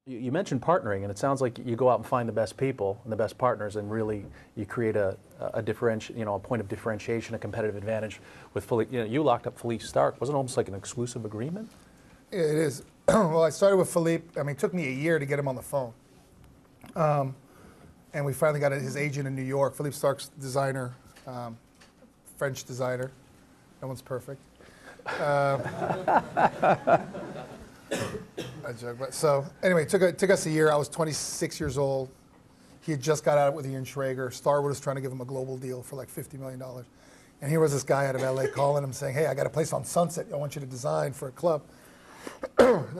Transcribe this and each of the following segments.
You mentioned partnering, and it sounds like you go out and find the best people and the best partners, and really you create a point of differentiation, a competitive advantage with Philippe. You locked up Philippe Starck. Wasn't it almost like an exclusive agreement? It is. Well, I started with Philippe. I mean, it took me a year to get him on the phone. And we finally got his agent in New York. Philippe Starck's designer, French designer. No one's perfect. I joke, but so anyway, it took us a year. I was 26 years old. He had just got out with Ian Schrager. Starwood was trying to give him a global deal for like $50 million. And here was this guy out of LA calling him saying, hey, I got a place on Sunset I want you to design for a club.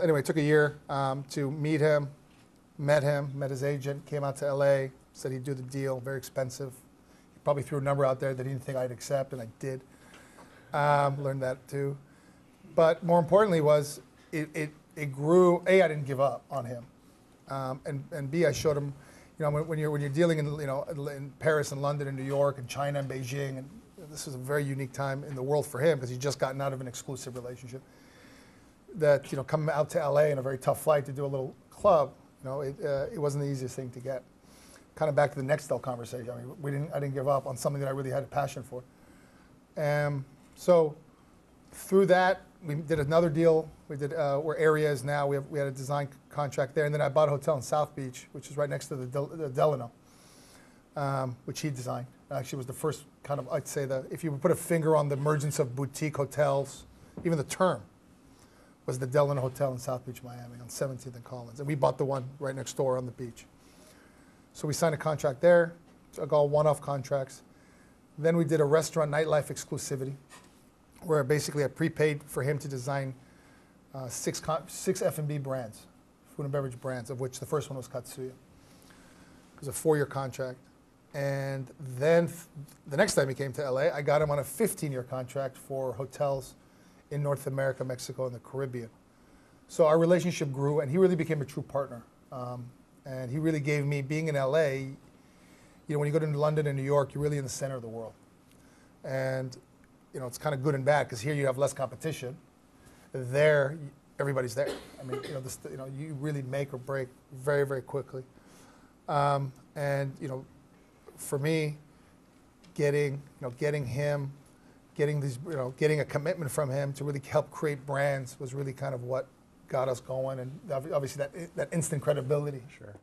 Anyway, it took a year to meet him, met his agent, came out to LA, said he'd do the deal, very expensive. He probably threw a number out there that he didn't think I'd accept, and I did. Learned that too. But more importantly was, it grew. A, I didn't give up on him, and B, I showed him, when you're dealing in Paris and London and New York and China and Beijing, and this was a very unique time in the world for him because he'd just gotten out of an exclusive relationship. That coming out to LA in a very tough flight to do a little club, it wasn't the easiest thing to get. Kind of back to the Nextel conversation. I mean, I didn't give up on something that I really had a passion for. So through that, we did another deal. We did where area is now. We had a design contract there, and then I bought a hotel in South Beach, which is right next to the Delano, which he designed. Actually, was the first kind of, I'd say, if you would put a finger on the emergence of boutique hotels, even the term was the Delano Hotel in South Beach, Miami, on 17th and Collins, and we bought the one right next door on the beach. So we signed a contract there, all one-off contracts. Then we did a restaurant nightlife exclusivity, where basically I prepaid for him to design six F&B brands, food and beverage brands, of which the first one was Katsuya. It was a 4-year contract. And then the next time he came to LA, I got him on a 15-year contract for hotels in North America, Mexico, and the Caribbean. So our relationship grew, and he really became a true partner. And he really gave me, being in LA, when you go to London and New York, you're really in the center of the world. And it's kind of good and bad, because here you have less competition. There, everybody's there. I mean, you really make or break very, very quickly. And for me, getting him, getting a commitment from him to really help create brands was really kind of what got us going, and obviously that instant credibility. Sure.